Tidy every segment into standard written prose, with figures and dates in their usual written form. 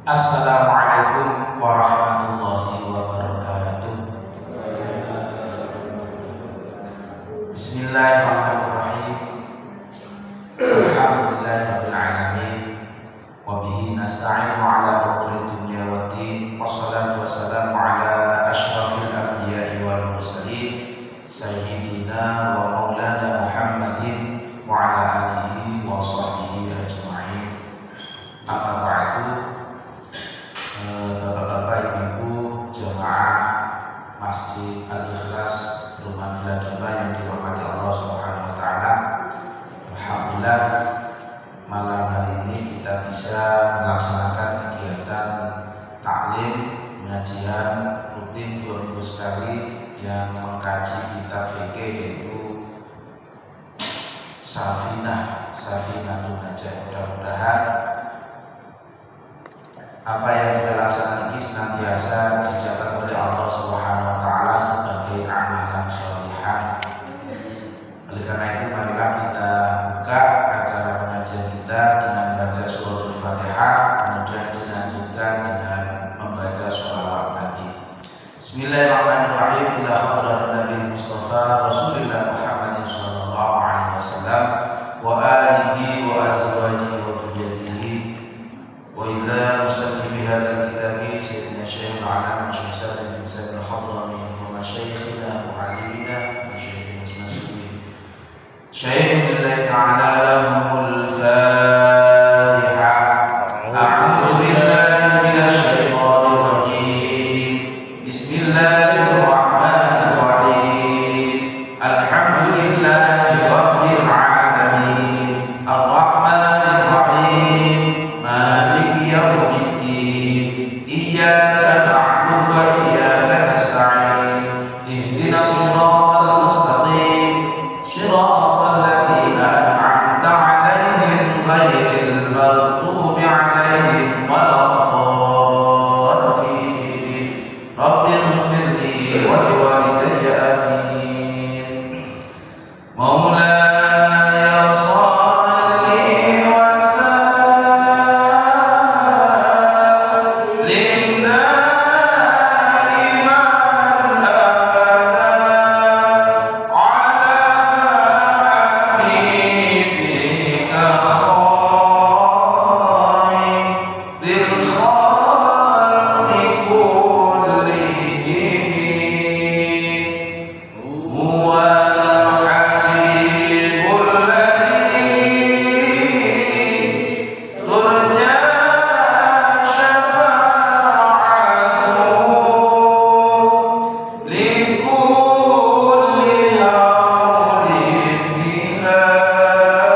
Assalamualaikum warahmatullahi wabarakatuh. Bismillahirrahmanirrahim. Alhamdulillahirabbil alamin wa bihi nasta'inu ala umuri dunya waddin. Wassalatu wassalamu ala asyrafil anbiya'i wal mursalin sayyidina wa maulana Muhammadin wa ala alihi wa sahbihi ajma'in. Amma ba'du. Bapak-bapak, ibu-ibu, jemaah Masjid Al-Ikhlas Rumah Viladima yang dirahmati Allah Subhanahu wa taala. Alhamdulillah, malam hari ini kita bisa melaksanakan kegiatan taklim pengajian rutin 2 minggu sekali yang mengkaji kitab fikih, yaitu Safinatun Najah. Mudah-mudahan apa yang kita laksanakan ini senantiasa dicatat oleh Allah Subhanahu wa taala sebagai amalan sholihah. Oleh karena itu, marilah kita buka acara pengajian kita dengan baca suratul Fatihah, kemudian dilanjutkan dengan membaca sholawat Nabi. Bismillahirrahmanirrahim. Ila hadratin Nabi Mustafa Rasulillah Muhammadin sallallahu alaihi wasallam wa alihi wa azwajihi wa dhurriyyatihi wa ila musannifi hadzal kitabi sayyidina Syekh al-Alam Syekh Salim bin Sa'id al-Hadrami wa masyayikhina wa alimina wa masyayikhina Mas'udin. Syaikhullah ta'ala lahumul Fatiha. A'udzu billahi minasy syaithanir rajim. Bismillahirrahmanirrahim. Alhamdulillahi rabbil alamin. Ar-Rahmanir Rahim. Maliki yaumiddin. Iyyaka na'budu wa iyyaka nasta'in. Ihdinas siratal mustaqim. Shiratal ladzina an'amta 'alaihim ghairil maghdubi 'alaihim waladdallin. Rabbighfirli wa liwalidayya amin. Maulaya shalli wa sallim daiman abadan ala habibika khairil khalqi kullihim. Huwal habibul ladzi turja syafa'atuhu likulli haulin hilal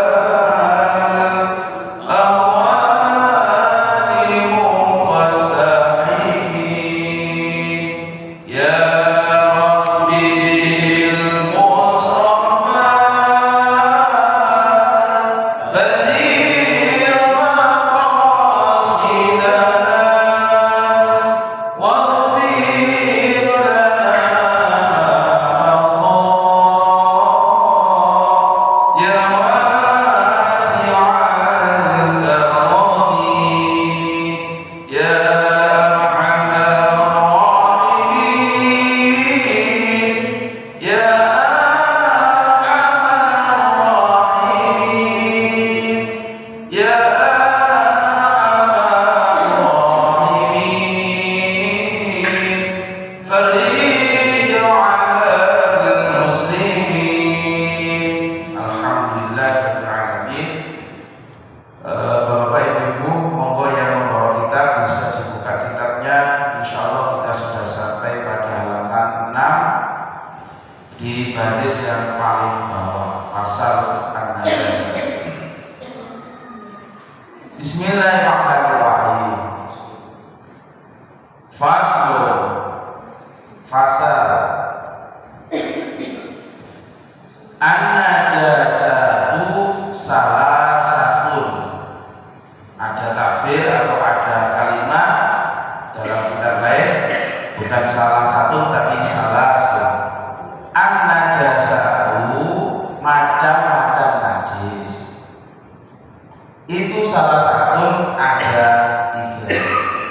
awani muqaddamihin. Ya Rabbi bil Mustafa baligh maqasidana waghfir lana Allah ya wasi'al karami ya arhamar rahimin ya arhamar rahimin ya arhamar rahimin. Farij 'alal muslimin. Alhamdulillahirabbil alamin. Bapak Ibu, monggo yang membawa kitab bisa dibuka kitabnya. Insyaallah kita sudah sampai pada halaman 6 di baris yang paling bawah, pasal an-najasah. Bismillahirrahmanirrahim. Faslun. Fasal. An-najasatu salah satun. Ada takbir atau ada kalimat dalam kitab lain, bukan salah satu tapi salah satu. An-najasatu macam-macam najis. Itu salah satu ada 3.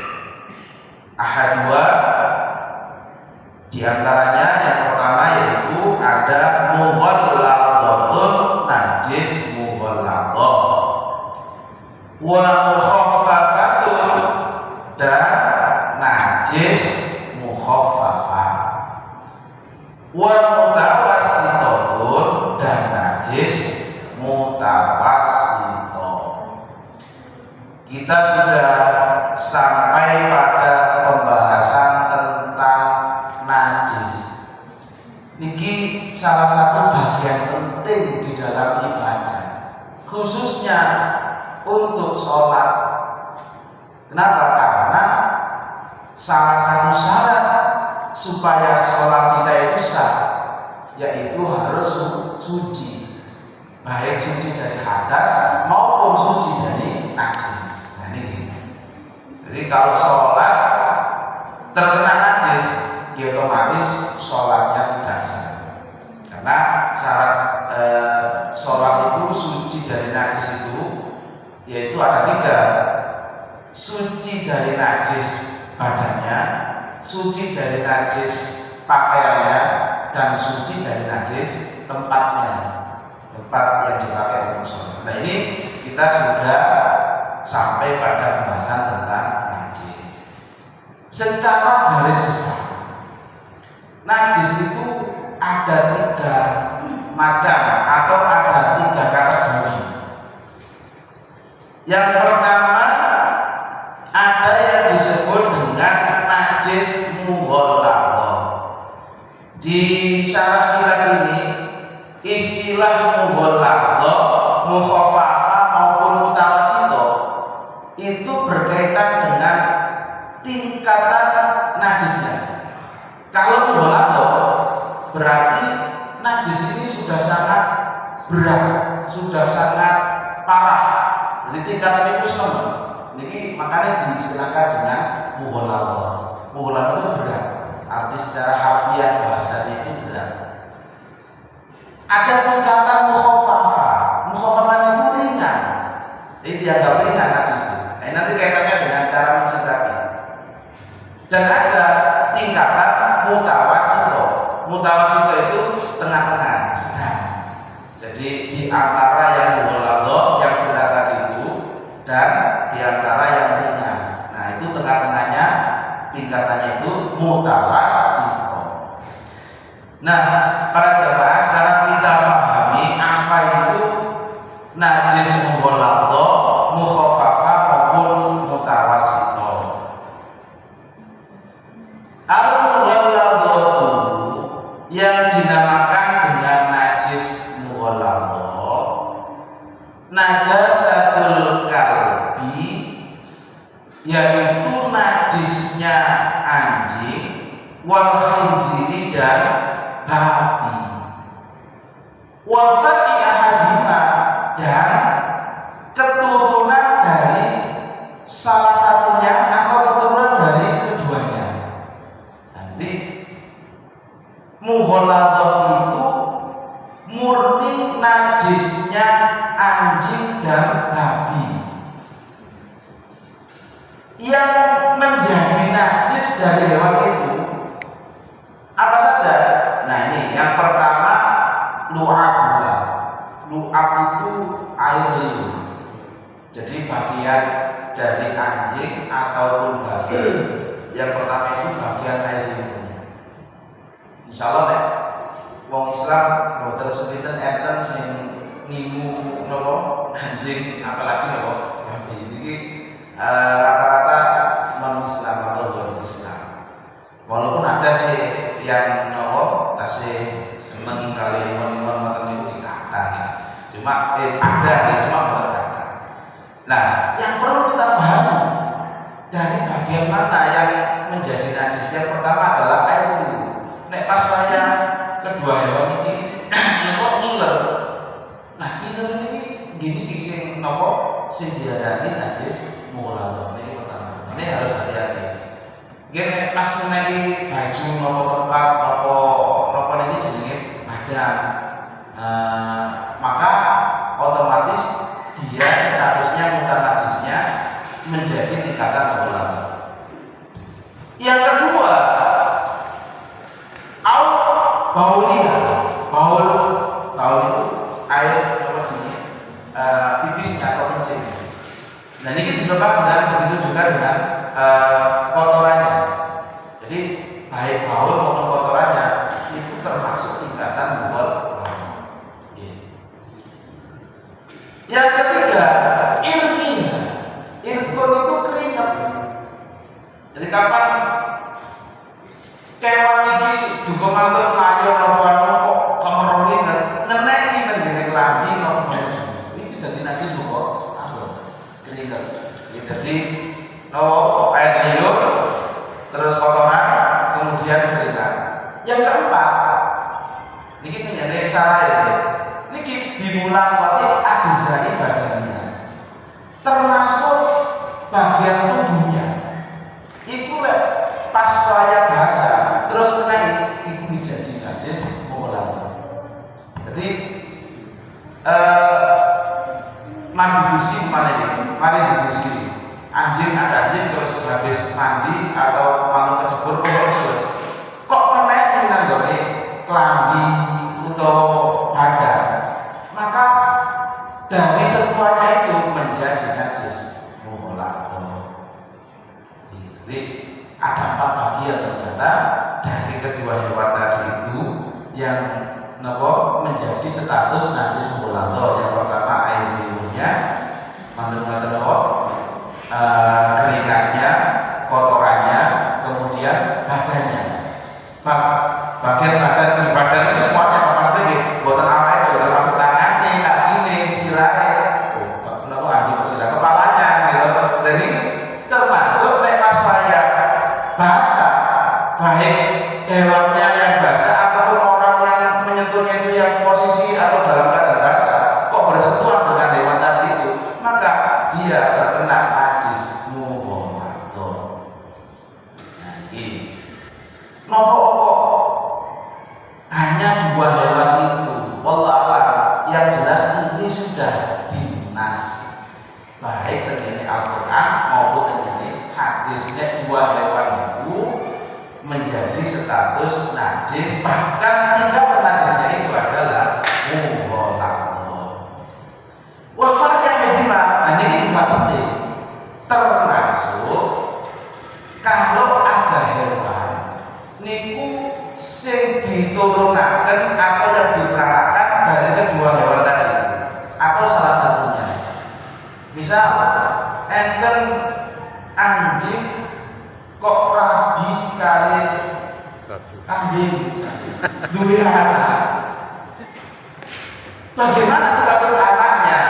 salah satu bagian penting di dalam ibadah, khususnya untuk sholat. Kenapa? Karena salah satu syarat supaya sholat kita itu sah, yaitu harus suci, baik suci dari hadas maupun suci dari najis. Nah ini, jadi kalau sholat terkena najis, ya otomatis sholatnya tidak sah. Karena syarat sholat itu suci dari najis itu, yaitu ada 3: suci dari najis badannya, suci dari najis pakaiannya, dan suci dari najis tempatnya, tempat yang dipakai untuk sholat. Nah ini kita sudah sampai pada pembahasan tentang najis. Secara garis besar, najis itu ada 3 macam atau ada 3 kategori. Yang pertama, ada yang disebut dengan najis mughalladhah. Di syarah kitab ini, istilah mughalladhah, mukhaffafah maupun mutawassithah itu berkaitan dengan tingkatan najisnya. Kalau mughalladhah berarti najis ini sudah sangat berat, sudah sangat parah. Jadi tingkatan itu sama. Ini makanya diistilahkan dengan mughalladhah. Mughalladhah itu berat. Arti secara harfiah bahasanya itu berat. Ada tingkatan mukhaffafah. Mukhaffafah itu ringan. Ini dianggap ringan najisnya. Nah, nanti kaitannya dengan cara mensikapi. Dan ada tingkatan mutawassithah. Mutawassithah itu tengah-tengah, sedang. Jadi di antara yang mughalladhah, yang berat tadi itu, dan di antara yang ringan. Nah, itu tengah-tengahnya, tingkatannya itu mutawassithah. Nah, para jamaah, sekarang kita pahami apa itu najis mughalladhah, mukhaffafah maupun mutawassithah. Al-mughalladhah yang dinamakan dengan najis mughalladhah, najasatul kalbi, yaitu najisnya anjing, wal khinziri dan babi, wa fati ahadima, dan keturunan dari salah satunya atau keturunan dari keduanya. Nanti mughalladhah itu murni najisnya anjing dan babi. Yang menjadi najis dari hewan itu apa saja? Nah ini yang pertama, lu'abnya. Lu'ab itu air liur. Jadi bagian dari anjing ataupun babi, yang pertama itu bagian air liurnya. Insyaallah nek wong Islam boten sepinten enten sing ngimu napa anjing, apalagi napa babi. Niki rata-rata non Islam atau luar Islam. Walaupun ada sih yang napa tasih seneng kali iman-iman ngoten niku dikata ya. Cuma ada ya, cuma boten kata. Nah, yang perlu kita pahami dari bagian mana yang menjadi najis, yang pertama adalah air liur. Nek pas waya kedua hewan ini napa ngiler. Nah, ngiler ini gini sing napa sing diarani najis mughalladhah. Ini pertama. Ini harus hati-hati. Gene pas menaiki baju napa tempat napa niki jenenge badan. Maka otomatis dia statusnya mutanajisnya menjadi tingkatan mughalladhah. Yang kedua, baulia. Baul itu air apa jenis pipisnya atau kencing. Nah ini disebabkan dengan begitu juga dengan kotorannya. Jadi baik baul maupun kotorannya itu termasuk tingkatan mughalladhah. Yang ketiga, irqin. Irqun itu keringat. Jadi kapan kewan ini juga mantul layu kok kemerok salah ya. Niki dimulakoti ajzai badannya, termasuk bagian tubuhnya. Iku lek pas saya basah terus kena iku jadi najis mukhalafah. Jadi mandi dusi mari didusi. Anjing ada anjing terus habis mandi atau malu kecebur terus kok kena nanggone klambi atau badan, maka dari semuanya itu menjadi najis mukhalafah. Jadi ada 4 bagian ternyata dari kedua hewan tadi itu yang menjadi status najis mukhalafah. Yang pertama air liurnya, mantul-mantul keringatnya, kotorannya, kemudian badannya. Bagian badan itu semuanya pasti buatan apa itu, buatan masuk tangannya, kakinya, silahnya, kenapa anjing silah kepalanya gitu. Jadi termasuk pas saya basah, baik hewannya yang basah ataupun orang yang menyentuhnya itu yang posisi atau dalam keadaan basah kok bersentuhan dengan hewan tadi itu, maka dia terkena najis mukhalafah. Nah ini nopo hanya 2 hewan itu, wallah yang jelas ini sudah dinas baik dengan Al-Quran maupun dengan hadisnya. 2 hewan itu menjadi status najis, bahkan tingkat najisnya itu adalah mukhalafah. Wafat yang kedua, ini juga penting, termasuk kalau ada hewan niku sing diturunaken atau yang diperanakan dari kedua hewan tadi atau salah satunya. Misal enten anjing kok rabi kali kambing duwe anak, bagaimana status anaknya?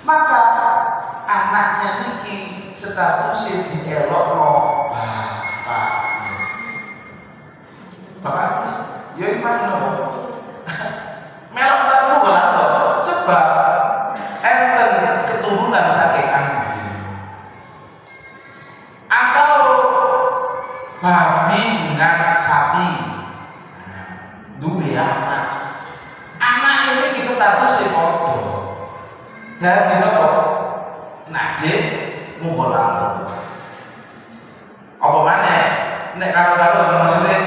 Maka anaknya niki statusnya dielokno bapak ya gimana melok status mukhalafah sebab enten keturunan saking anjing atau babi dengan sapi duwe anak ini statusnya padha dadi napa najis mukhalafah. Apa maneh nek karo-karo maksudnya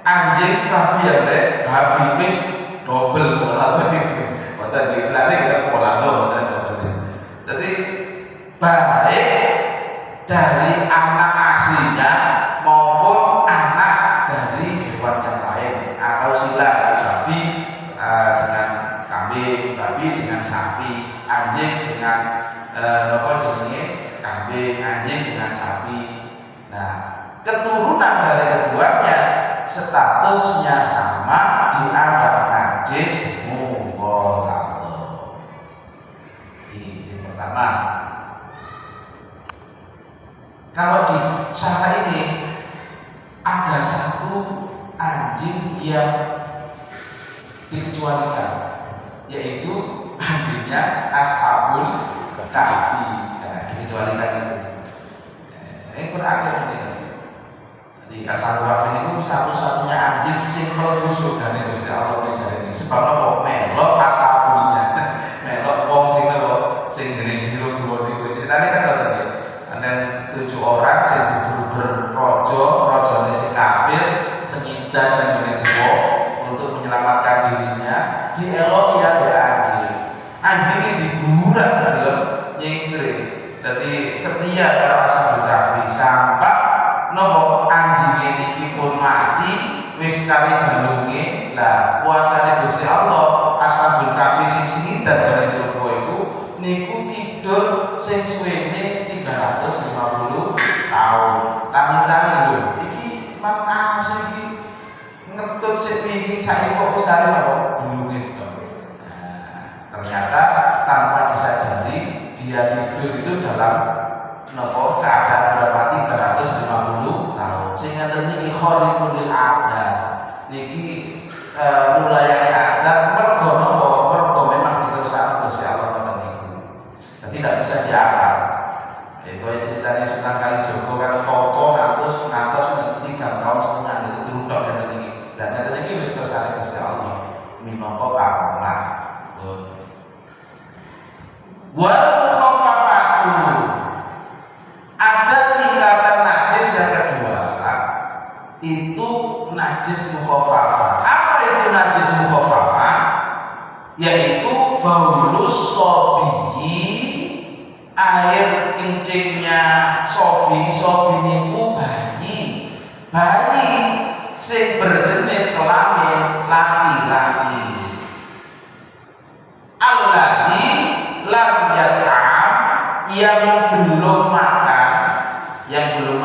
anjing rabi ambek babi wis double mukhalafah itu. Wonten istilahnya kita mukhalafah wonten double. Jadi baik dari anak aslinya maupun anak dari hewan yang lain atau sila babi dengan kambing, babi dengan sapi, anjing dengan kambing, anjing dengan sapi. Nah, keturunan dari keduanya statusnya sama, dianggap najis mukhalafah. Ini yang pertama. Kalau di sana ini ada satu anjing yang dikecualikan, yaitu anjingnya Ashabul Kahfi. Nah, dikecualikan itu. Ini Quran ini. Jadi Ashabul Kahfi itu satu-satunya anjing sing mlebu surgane Gusti Allah ini jare ini. Sebab apa? Melok ashabulnya. Melok wong sing jenenge jero dua niku. Ceritane kan ngoten nggih. Ada 7 orang sing beruber rajane sing kafir, sengidan dan menewo untuk menyelamatkan dirinya, dieloki ya anjing. Anjing ini digurak dalam nyingkring. Jadi setia karo Ashabul Kahfi sampai nopo anjing ini pun mati wis kali balunge. Lah kuasane Gusti Allah, Ashabul Kahfi sing singidan bareng jero iku niku tidur sing suwene 350 tahun. Tangi-tangi lho, iki mang asu iki ngetut sik iki saiki kok wis kali apa belunge to. Nah, ternyata tanpa disadari dia tidur itu dalam nopo keadaan berapa 350 tahun. Sing ngaten niki khariqul ada. Niki mulayane minangka karomah. Wal mukhaffafatu, ada tingkatan najis yang kedua, itu najis mukhaffafah. Apa itu najis mukhaffafah? Yaitu baulus sobiyi, air kencingnya sobi niku bayi sing berjenis kelamin laki-laki. Alladzi lam yat'am, yang belum makan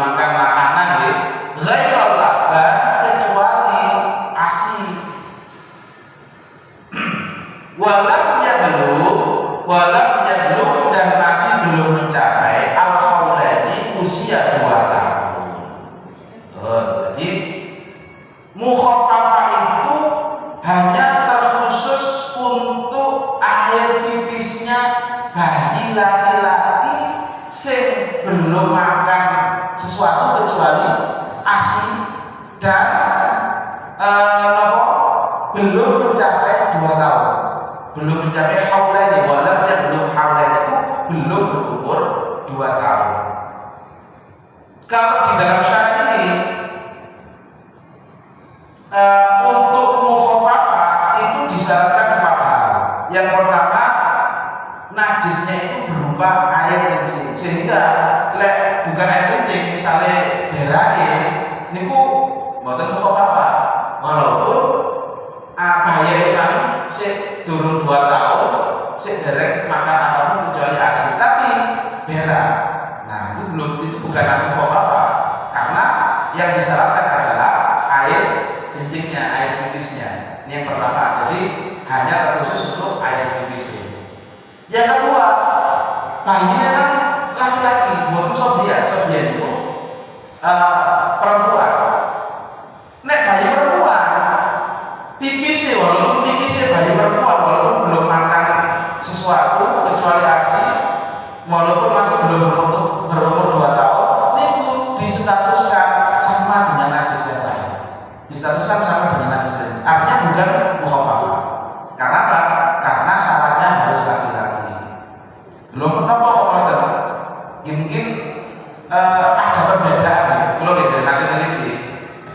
makanan ya, ghairal laban, kecuali ASI. walam yablu, dan masih belum mencapai al-haulaini, usia 2 tahun. Jadi mukhaffafah itu hanya terkhusus untuk air pipisnya bayi laki-laki sing belum makan sesuatu kecuali ASI dan belum mencapai 2 tahun. Belum mencapai haulaini, walam yang belum haulaini itu belum berumur 2 tahun. Kalau di dalam syariat ini untuk mukhaffafah itu disyaratkan 4 hal. Yang pertama, najisnya itu berupa air kencing, sehingga bukan air kencing, misalnya berae niku mboten mukhaffafah, walaupun bahaya kan sik durung 2 tahun, sik dereng makan apapun kecuali ASI, tapi berak. Nah, itu bukan mukhaffafah, karena yang disyaratkan adalah air kencingnya, air pipisnya. Ini yang pertama. Jadi hanya terkhusus untuk air pipisnya. Yang kedua, bayi memang laki-laki, bukan sobia itu perempuan. Nek bayi perempuan, pipisnya walaupun pipisnya bayi perempuan, walaupun belum makan sesuatu kecuali ASI, walaupun masih belum berumur 2 tahun, ini distatuskan sama dengan najis yang lain. Distatuskan sama dengan najis lain. Artinya bukan mukhaffafah. Karena apa? Karena syaratnya harus laki-laki. Belum kenapa komentar. Mungkin ada perbedaan ya. Kalau kita nanti teliti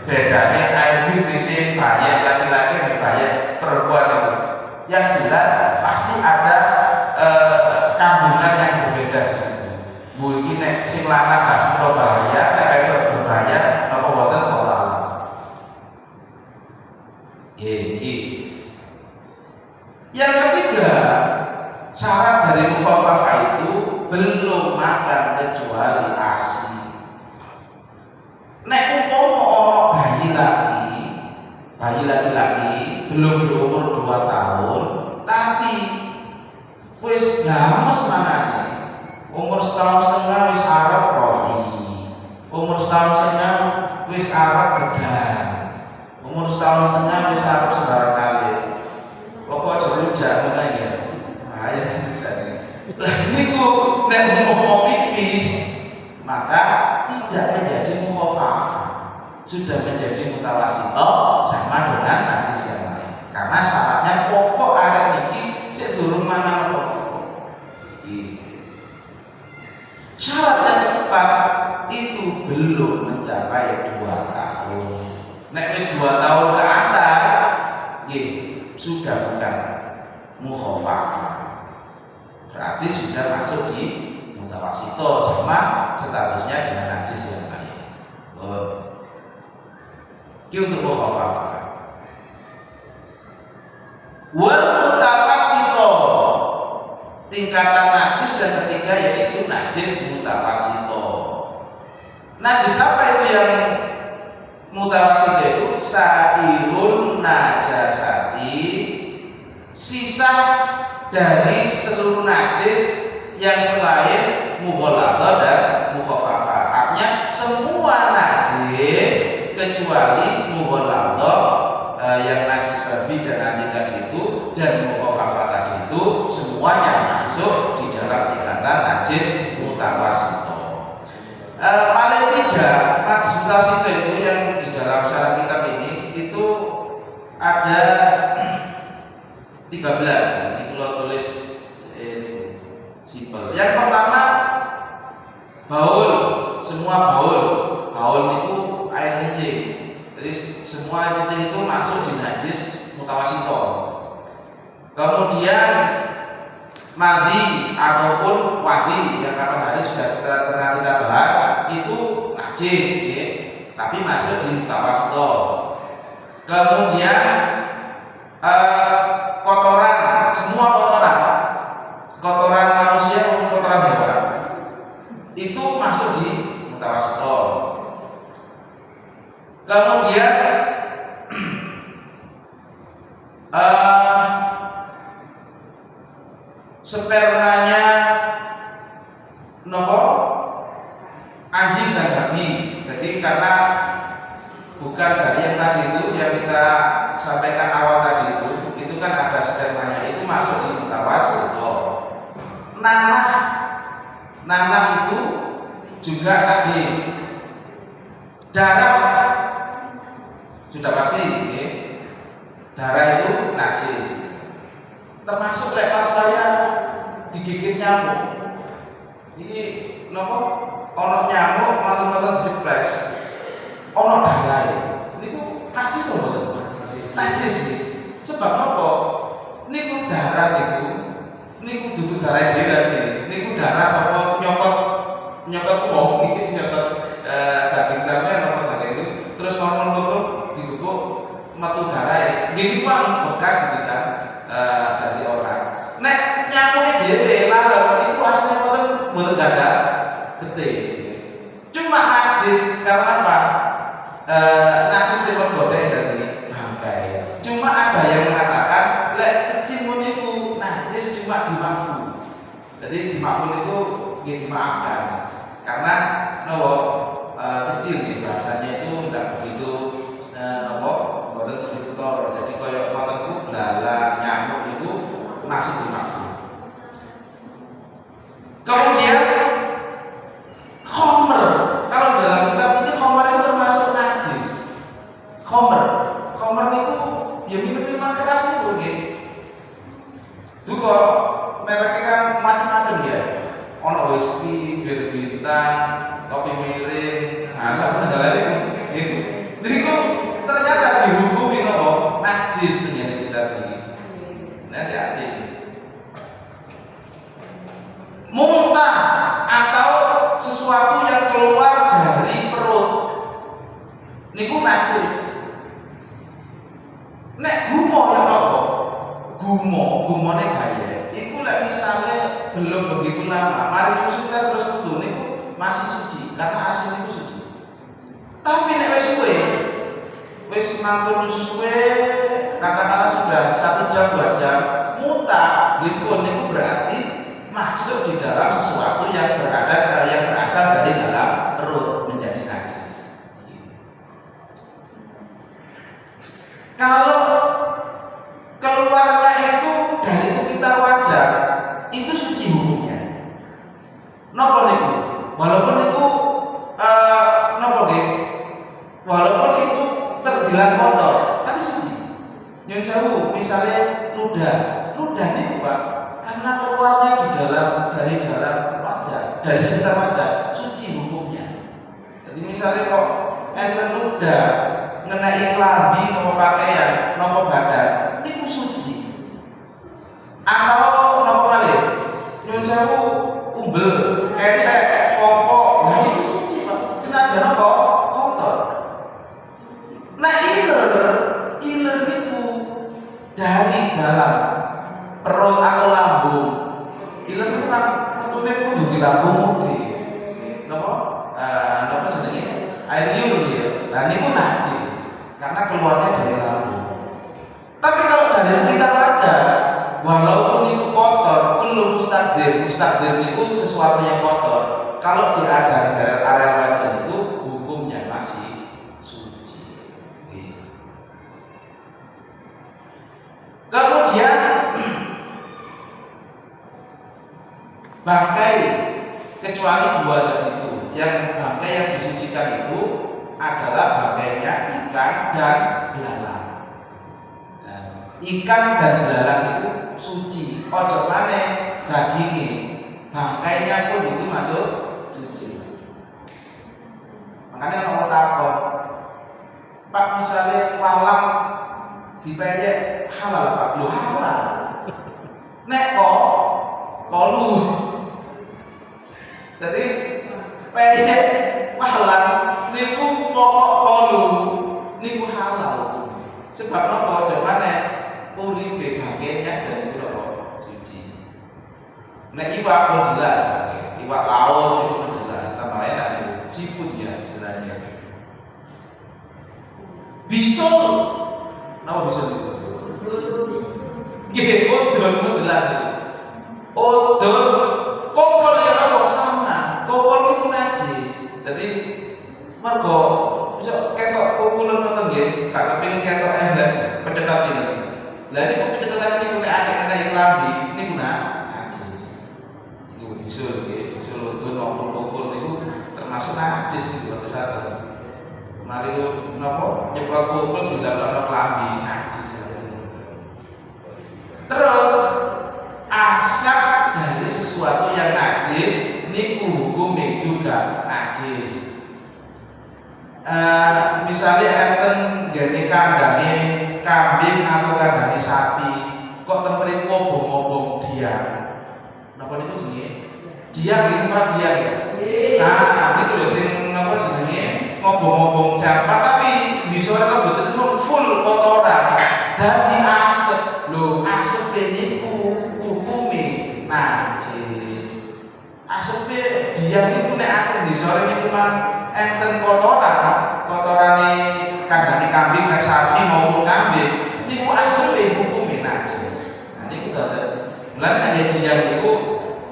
bedanya air pipis bayi laki-laki dan bayi perempuan itu. Yang jelas pasti ada kandungan yang berbeda di sini. Bu iki nek sing lanang gak sing bahaya, nek itu berbahaya napa boten Allah. Yang ketiga, syarat dari mukhaffafah itu belum makan kecuali ASI. Nek umpama ana bayi laki-laki belum berumur 2 tahun, tapi wis games manane. Umur 1,5 tahun wis arep roti. Umur 1,5 tahun wis arep gedang. Umur 1,5 tahun wis arep sembarang kali. Pokok aja rujak ngono ya. Bahaya rujak. Lah niku nek umpama pipis, maka tidak menjadi mukhaffafah. Sudah menjadi mutawasithah sama dengan najis yang lain. Karena syaratnya pokok arek niki sik durung mangan apa-apa. Syarat yang keempat itu belum mencapai 2 tahun. Nek wis 2 tahun ke atas, nggih, sudah bukan mukhaffafah. Berarti sudah masuk di mutawasithah sama statusnya dengan najis yang lain. Ini untuk mukhaffafah. Wal mutawasithah, tingkatan najis yang ketiga yaitu najis mutawasithah. Najis apa itu yang mutawasithah itu? Sairun najasati, sisa dari seluruh najis yang selain mughalladah dan mukhaffafah. Artinya semua najis kecuali mughalladah yang najis babi dan najis tadi itu dan mukhaffafah tadi itu semuanya masuk di dalam tingkatan najis mutawasithah. Paling tidak najis mutawasithah itu yang di dalam syarah kitab ini itu ada 13. Ini kalau tulis simpel. Yang pertama baul, semua baul. Baul itu air kencing. Jadi semua air kencing itu masuk di najis mutawasito. Kemudian madhi ataupun wadi yang kapan hari sudah pernah kita bahas itu najis, ya, tapi masuk di mutawasito. Kemudian kotoran, semua kotoran manusia maupun kotoran hewan itu masuk di mutawasito. Kemudian spermanya nopo anjing dan babi. Jadi karena bukan dari yang tadi itu yang kita sampaikan awal tadi itu kan ada spermanya, itu masuk di mutawasito. Nanah itu juga najis. Darah sudah pasti, ya. Darah itu najis. Termasuk pas saya digigit nyamuk. Ini nopo ono nyamuk matu-matu dijeples. Ono darah. Ini najis loh, najis nih. Sebab nopo? Niku darah niku dudu darah dhewe. Niku darah sapa nyokot wong iki nyokot daging sampean nopo daging itu terus ngono diguguk metu darah. Nggih Pak bekas gitu kan dari orang. Nek nyamuke dhewe laler iku asline mboten gada gede. Cuma najis karena apa? Najis sing menggodai dari bangkai. Cuma ada yang mengatakan lek kecil niku najis cuma dimaafkan. Jadi dimaafkan itu ya dimaafkan karena nopo kecil nih bahasanya itu tidak begitu nopo mboten begitu toro. Jadi koyo ngotenku belalang nyamuk itu masih dimaafkan. Kemudian khomer, kalau dalam kitab ini khomer itu termasuk najis. Khomer itu ya minuman keras itu nggih. Itu kok mereknya kan macam-macam ya. Ono whisky, bir bintang, kopi miring, sampai negara itu. Niku ternyata dihukumi nopo najis ternyata kita ini. Hati-hati. Muntah atau sesuatu yang keluar dari perut niku najis. Nek gumo ya nopo? Gumone bahaya. Iku lek misale belum begitu lama, mari nyusu tes terus kudu niku masih suci karena asin niku suci. Tapi nek wis suwe, wis mantun nyusu suwe, katakanlah sudah 1 jam 2 jam, muntah, gitu niku berarti masuk di dalam sesuatu yang berasal dari dalam perut menjadi najis. Kalau keluarnya itu dari sekitar wajah, itu suci hukumnya. Napa niku? Walaupun niku napa nggih? Walaupun itu terbilang kotor, tapi suci. Nyun sewu, misalnya ludah niku Pak, karena keluarnya dari dalam wajah, dari sekitar wajah, suci hukumnya. Jadi misalnya kok enten ludah ngenai klambi nopo pakaian, nopo badan, niku suci. Atau nopo malih, nyun sewu umbel, ketek, kopok, niku suci Pak. Senajan nopo kotor. Nah iler niku dari dalam perut atau lambung. Iler niku kan maksudnya niku dudu lambung di napa jenenge? Air liur ya. Lah niku najis karena keluarnya dari lambung. Tapi kalau dari sekitar wajah, walaupun itu kotor, kullu mustaqdir itu sesuatu yang kotor. Kalau di area wajah itu hukumnya masih suci. Kemudian bangkai, kecuali 2 tadi itu, yang bangkai yang disucikan itu adalah bangkainya ikan dan belalang. ikan dan belalang itu suci. Ojo maneh dagingnya, bangkainya pun itu masuk suci. Makanya orang takut, Pak misalnya walang dipeyek halal Pak, lu halal. Nek kok kolu, jadi peyek walang niku pokok kolu niku halal. Sebab apa? Coba nek uripe bagainya jadi apa suci. Nek iwak pun jelas, iwak laut itu pun jelas. Tambahin ada seafood ya istilahnya. Bisul, nama bisul itu? Gih, odol pun jelas. Odol, kokol ya apa sama? Kokol itu najis. Jadi mergo bisa ketok kokulan ngoten nggih, gak kepengin ketok pecetat iki. Lah niku pecetatan niku nek anek-anek klambi niku najis. Iku bisul nggih, bisul udun maupun kokul niku termasuk najis niku atus atus. Mari napa nyeprot kokul dilapno klambi najis. Terus asap dari sesuatu yang najis niku hukumnya juga najis. Misalnya enten gene kandange kambing atau kandange sapi, kok temperin ngobong-ngobong diam. Napa niku jenenge? Diam iki tempat diam ya. Nah, niku lho sing napa jenenge ngobong-ngobong jampat tapi di sore mboten full kotoran. Dadi asep. Lho, asep niku hukume najis. Asepe diam niku nek akeh di sore niku mah enten kotorane kandange kambing ke sapi maupun kambing niku asli hukumnya najis. Nah niku dadi mulane nek diam niku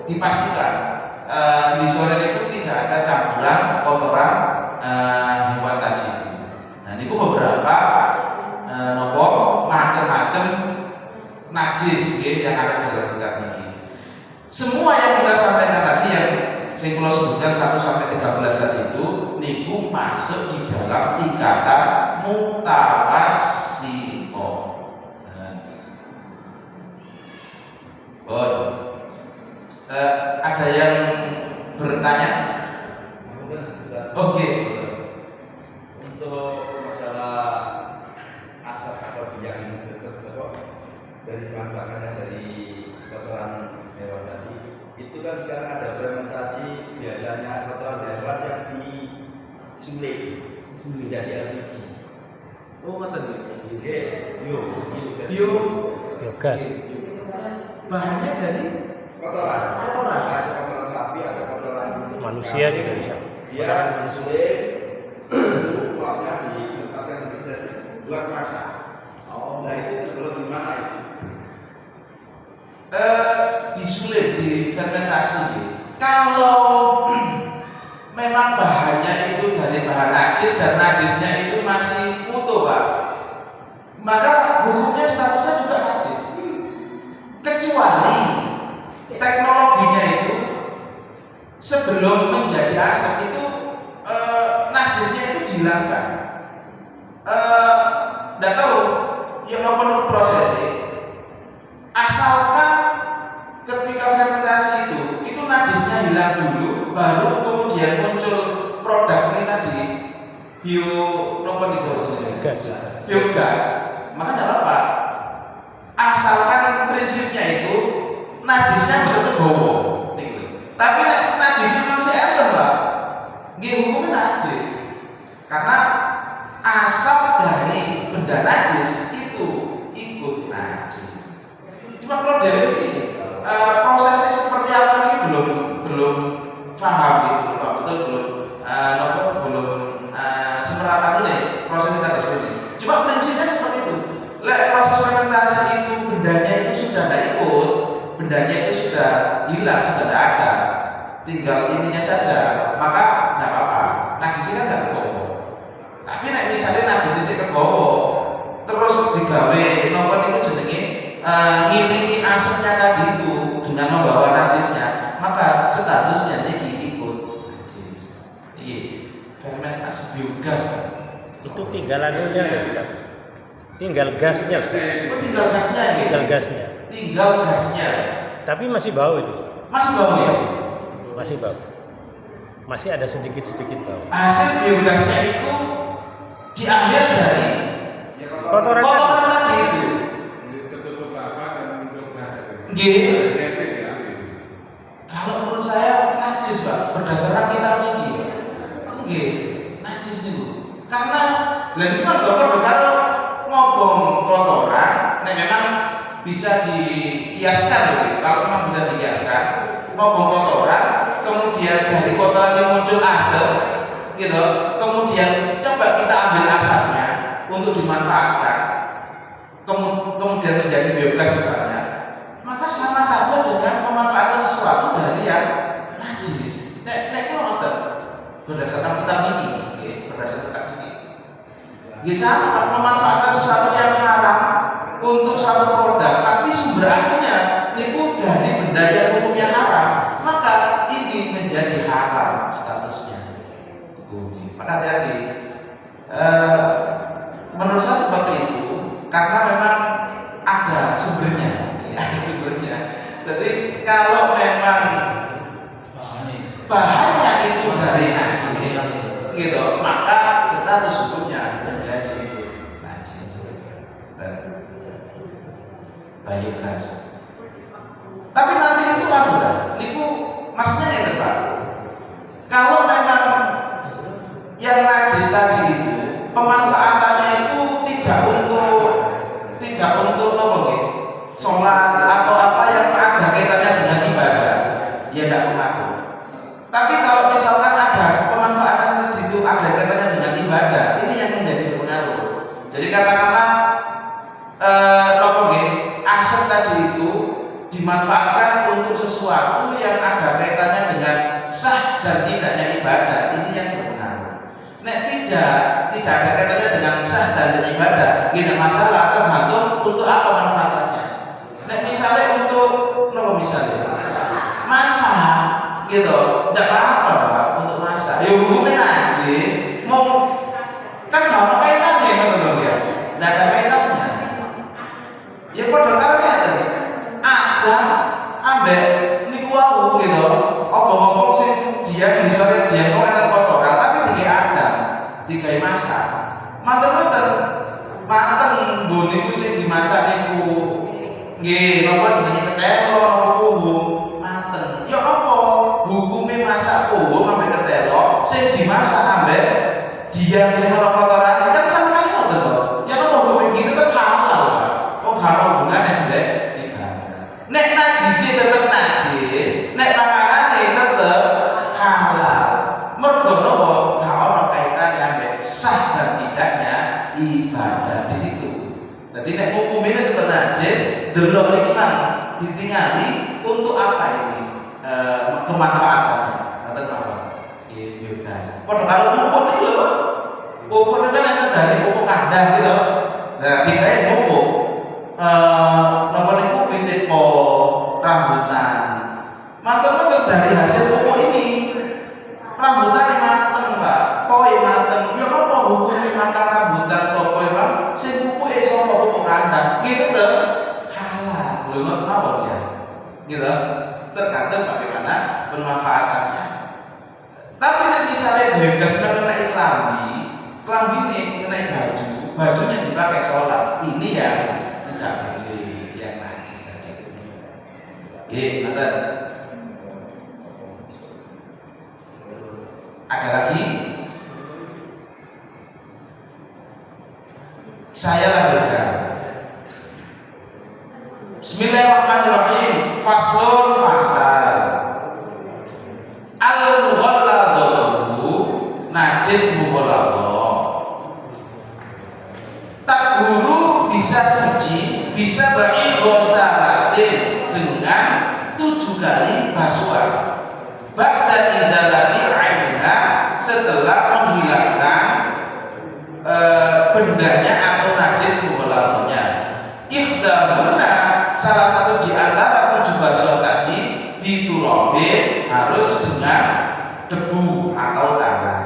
dipastikan di sore niku tidak ada campuran kotoran hewan tadi. Nah niku beberapa nopo macam-macam najis yang ada dalam kitab ini. Semua yang kita sampaikan tadi yang saya kalau sebutkan 1 sampai 13 tadi itu niku masuk di dalam tingkatan mutawasito. Ada yang bertanya? Oke. Untuk masalah asap atau biang ini dari bahan bakarnya dari kotoran hewan tadi, itu kan sekarang ada fermentasi biasanya kotoran hewan yang disulit menjadi LPG. Oh, ngoten nggih. Biogas. Bahannya dari kotoran sapi atau kotoran manusia juga bisa. Dia disulit, uapnya diletakkan buat masak. Nah itu tergolong di mana itu? Disulit, difermentasi. Kalau memang bahannya itu dari bahan najis dan najisnya itu masih utuh Pak, maka hukumnya statusnya juga najis. Kecuali teknologinya itu sebelum menjadi asap itu najisnya itu dihilangkan. Tidak tahu yang apa prosesnya. Asalkan ketika fermentasi itu najisnya hilang dulu, baru kemudian muncul produk ini tadi biogas. Maka tidak apa-apa. Asalkan prinsipnya itu najisnya betul-betul gowo. Tapi najisnya masih enten Pak. Nggih hukumnya najis. Karena asap dari benda najis itu ikut najis. Cuma kalau dari ini prosesnya seperti apa ini belum paham gitu Pak, betul belum semerata nih prosesnya tadi seperti ini. Cuma prinsipnya seperti itu. Proses fermentasi itu bendanya itu sudah tidak ikut, bendanya itu sudah hilang, sudah tidak ada, tinggal ininya saja, maka tidak apa-apa. Najisnya kan tidak kegowo. Tapi misalnya najisnya kegowo, terus digawe nomor itu jenenge ngiringi asapnya tadi itu dengan membawa najisnya, maka statusnya ini ikut najis. Ini fermentasi biogas. Itu tinggalannya udah Ustaz. Tinggal gasnya, Ustaz. Oh, tinggal gasnya ya? Tinggal gasnya. Tinggal gasnya. Tapi masih bau itu. Masih bau ya? Masih bau. Masih ada sedikit-sedikit bau. Hasil biogasnya itu diambil dari Kotoran tadi itu. Gitu. Kalau menurut saya najis, Pak, berdasarkan kitab ini, Pak. Nggih, najis niku. Karena lha niku kan kalau ngobong kotoran, nek memang bisa dikiaskan loh. Kalau memang bisa dikiaskan, ngobong kotoran, kemudian dari kotoran ini muncul asap, gitu. Kemudian coba kita ambil asapnya untuk dimanfaatkan, kemudian menjadi biogas misalnya, maka sama saja dengan memanfaatkan sesuatu dari yang najis. Nek kula ngoten berdasarkan kitab ini, nggih, berdasarkan kitab ini. Nggih sama memanfaatkan sesuatu yang haram untuk suatu produk, tapi sumber aslinya niku dari benda yang hukumnya haram, maka ini menjadi haram statusnya. Maka hati-hati. Menurut saya seperti itu karena memang ada sumbernya. Ada sumbernya. Jadi kalau memang bahannya itu dari najis, gitu, maka status hukumnya menjadi najis. Biogas. Tapi nanti itu niku maksudnya ya Pak. Kalau memang yang najis tadi itu pemanfaatannya itu tidak untuk apa nggih? Sholat atau apa yang ada kaitannya dengan ibadah, ya tidak mengaruh. Tapi kalau misalkan ada pemanfaatan tadi itu ada kaitannya dengan ibadah, ini yang menjadi berpengaruh. Jadi katakanlah asap tadi itu dimanfaatkan untuk sesuatu yang ada kaitannya dengan sah dan tidaknya ibadah, ini yang berpengaruh. Nek tidak ada kaitannya dengan sah dan tidak ibadah, tidak masalah, tergantung untuk apa manfaatnya. Nek misalnya untuk masak, gitu, tidak apa-apa Pak, untuk masak. Ya hukumnya najis, mau kan nggak ada kaitannya, betul ya? Tidak ada kaitannya. Ya pada karena Adam ambek niku wau gitu. Obong-obong sing dia misalnya dia ora kotoran tapi digawe Adam, digawe masak. Manten mbon niku sing dimasak niku nggih napa jenenge ketelo napa puhung manten. Ya apa hukume masak puhung ambek ketelo sing dimasak ambek dia sing ora kotoran kan sama kali ngoten to. Ya napa hukume iki tetep halal. Wong halal hubungane mbek ibadah. Nek najis tetep najis, nek panganane tetep halal. Mergo napa gak ono kaitane ambek sah dan tidaknya ibadah di situ. Jadi nek hukumnya tetep najis, delok niki mang ditingali untuk apa ini? Kemanfaatannya. Ngoten napa? Biogas. Padha karo pupuk iki lho, Pak. Pupuk kan ada dari pupuk kandang gitu. Nah, digawe pupuk napa niku witit po rambutan. Mateng dari hasil pupuk ini rambutan yang mateng, Pak. Poi mateng. Ya apa hukumnya makan rambutan to poi, Bang? Sing pupuke saka pupuk kandang. Gitu to. Halal. Lho ngoten mawon ya. Gitu. Tergantung bagaimana pemanfaatannya. Tapi nek misalnya biogas mengenai klambi ini mengenai bajunya dipakai sholat, ini ya tidak boleh yang najis tadi itu. Nanti ada lagi. Saya lanjutkan. Bismillahirrahmanirrahim. Faslun fasal. Al-mughalladhu najis mughalladhu. Tak guru bisa suci, bisa berighsalatin dengan 7 kali basuhan. Ba'da izalati 'ainha, setelah menghilangkan bendanya atau najis mughalladhunya. Ikhdamuna, salah satu di antara 7 basuhan tadi diturabe harus dengan debu atau tanah.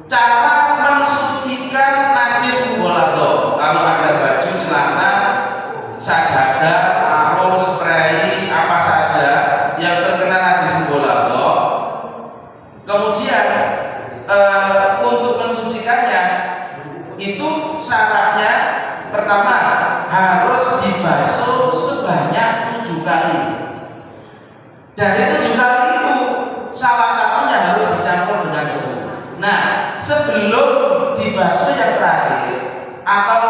Cara mensucikan mensucikan najis mughalladhah. Kalau ada baju, celana, sajadah, sarung, spray, apa saja yang terkena najis mughalladhah, kemudian untuk mensucikannya itu syaratnya pertama harus dibasuh sebanyak 7 kali. Dari 7 kali itu salah satunya harus dicampur dengan debu. Nah, sebelum dibasuh yang terakhir atau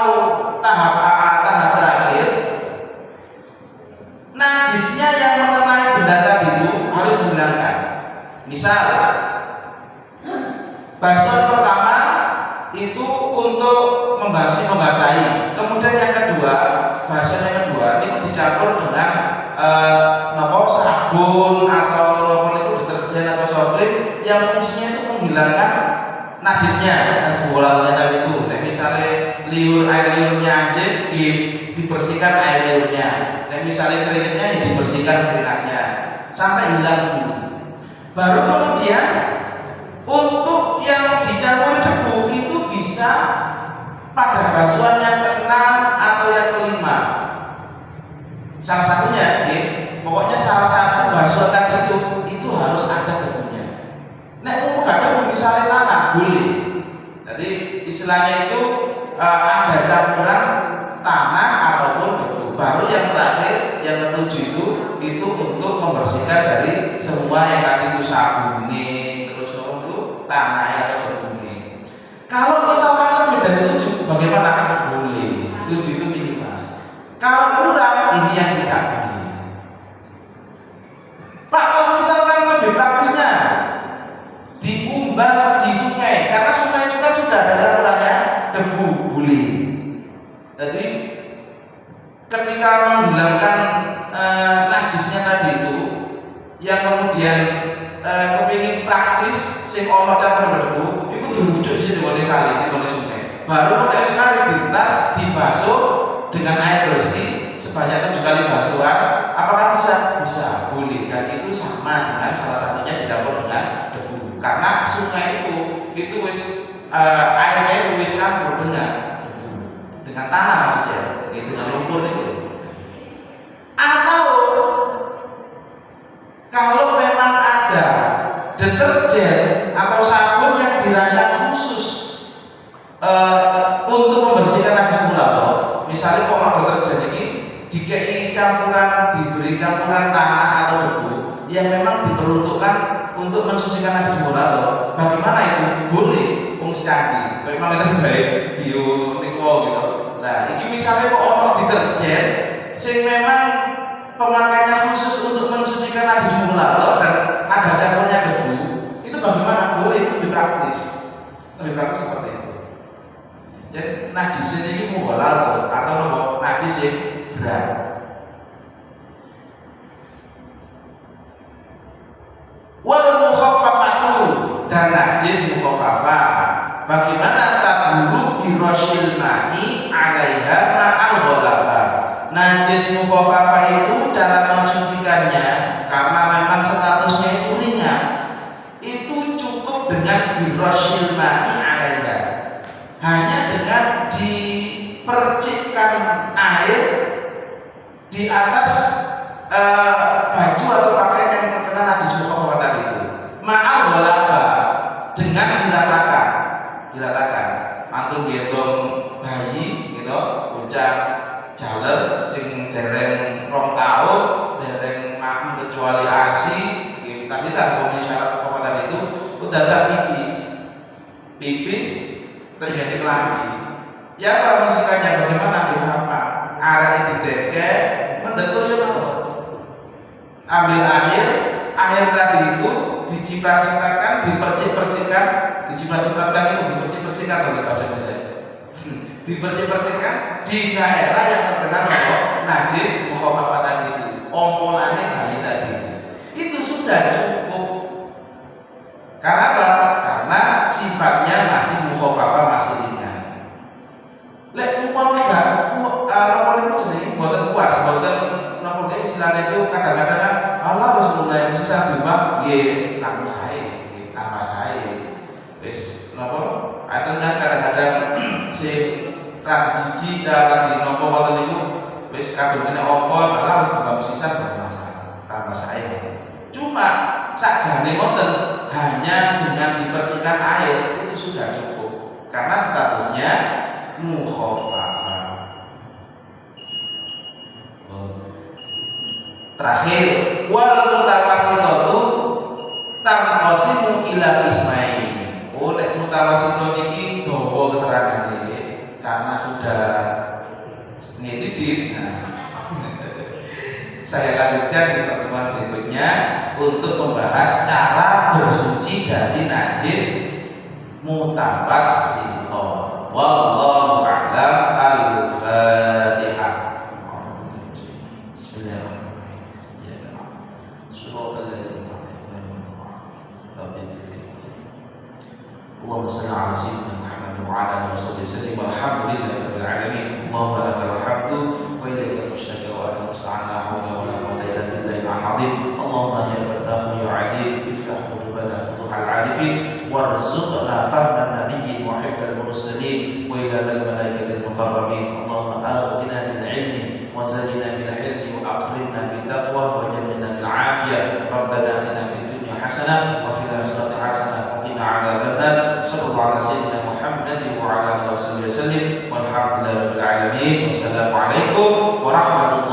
tahap terakhir, najisnya yang mengenai benda tadi itu harus dihilangkan. Misal, basuhan pertama itu untuk membasahi. Kemudian yang kedua, basuhan yang kedua itu dicampur dengan sabun atau deterjen atau softclean yang fungsinya itu menghilangkan najisnya, najis bola tadi itu. Nah, misalnya air liurnya anjing dibersihkan air liurnya. Nah, misalnya keringatnya ya dibersihkan keringatnya sampai hilang dulu. Baru kemudian untuk yang dicampur debu itu bisa pada basuhan yang ke-6 atau yang ke-5. Salah satunya, pokoknya salah satu basuhan tadi itu harus ada debunya. Nah, itu kadang misalnya tanah boleh. Jadi istilahnya itu ada campuran tanah ataupun debu. Baru yang terakhir, yang ke-7 itu untuk membersihkan dari semua yang tadi itu sabune, terus itu tanahnya atau debunya. Kalau misalkan lebih dari 7, bagaimana? Boleh. 7 itu minimal. Kalau kurang, ini yang tidak boleh. Pak, kalau misalkan lebih praktisnya diumbar di sungai, karena sungai itu kan sudah ada campurannya debu, boleh. Jadi ketika menghilangkan najisnya tadi itu, yang kemudian kepingin praktis sing ono campuran debu, itu diwujud di kali di sungai. Baru mulai sekali ditas dibasuh dengan air bersih sebanyak 7 kali basuhan. Apakah bisa? Bisa, boleh. Dan itu sama dengan salah satunya dicampur dengan debu. Karena sungai itu wis airnya itu wis campur dengan debu, dengan tanah maksudnya, dengan lumpur itu. Atau kalau memang ada deterjen atau sabun yang dirancang khusus untuk membersihkan najis mughalladhah, misalnya kalau deterjen ini diberi campuran tanah atau debu yang memang diperuntukkan untuk mensucikan najis mughalladhah, bagaimana itu? Boleh, canggih. Memang itu baik bio niku gitu. Nah, ini misalnya kok ono deterjen sing memang pemakaiannya khusus untuk mensucikan najis mughalladhah dan ada campurnya debu, itu bagaimana? Boleh, itu lebih praktis. Lebih praktis seperti itu. Jadi najis ini mughalladhah atau najis yang berat. Wal mukhaffafatu, dan najis mukhaffafah. Bagaimana taburu biroshil ma'i 'alaiha ma'al ghalaba. Najis mukhaffafah itu cara mensucikannya karena memang statusnya itu ringan. Itu cukup dengan biroshil ma'i 'alaiha. Hanya dengan dipercikkan air di atas baju atau pakaian yang terkena najis mukhaffafah tadi itu. Ma'al ghalaba, dengan diratakan. Mantun gendong bayi gitu, bocah jaler sing dereng 2 tahun, dereng makan kecuali ASI, tadi lah kondisi syarat mukhaffafah tadi itu udah tak pipis terjadi lagi. Ya apa masukannya? Bagaimana apa? Arah dideke mendetul ya mau. Ambil air tadi itu diciprat-cipratkan, dipercik-percikan, dipercik-percikan kalau bahasa Indonesia. Dipercik-percikan di daerah yang terkena najis mukhaffafah tadi itu, ompolannya bayi tadi itu sudah cukup. Karena apa? Karena sifatnya masih mukhaffafah, masih ringan. Lek umpama enggak apa niku jenenge mboten puas, mboten napa kaya istilahnya itu kadang-kadang kan Allah Rasulullah yang bisa dirubah nggih langsung sae, tambah sae. Wis napa Kadang kan kadang-kadang si rada jijik lagi nopo wonten niku wis kadung kene opo malah wis tambah sisan bermasalah tambah saya. Cuma sakjane wonten hanya dengan dipercikan air itu sudah cukup karena statusnya mukhaffafa. Terakhir wal mutawassitatu tanqasimu ila ismail. Nek mutawassito niki dawa keterangane karena sudah ngedit. Saya lanjutkan di pertemuan berikutnya untuk membahas cara bersuci dari najis mutawassito. Wallahu a'lam. Al-Fatihah. Bismillahirrahmanirrahim. Shiratal ladzina Allahumma shalli ala sayyidina Muhammad wa ala alihi wa sallam. Walhamdulillahi rabbil alamin. Allahumma lakal hamdu wa ilaikal mushtaka wa anta musta'an la hawla wa la quwwata illa billahil azim. Allahumma ya fattahu ya alim iftah qulubana futuhal arifin warzuqna fahman nabiyyin wa hifdzal mursalin wa ilal malaikatil muqarrabin. Allahumma aghnina bil ilmi wa zayyina bil hilmi wa akrimna bit taqwa wa jannibna bil afiyah. Rabbana atina fid dunya hasanah wa fil akhirati hasanah wa qina adzaban nar. Sallallahu ala sayyidina Muhammadin wa ala alihi wa sallam. Walhamdulillahi rabbil alamin. Wassalamu alaikum warahmatullahi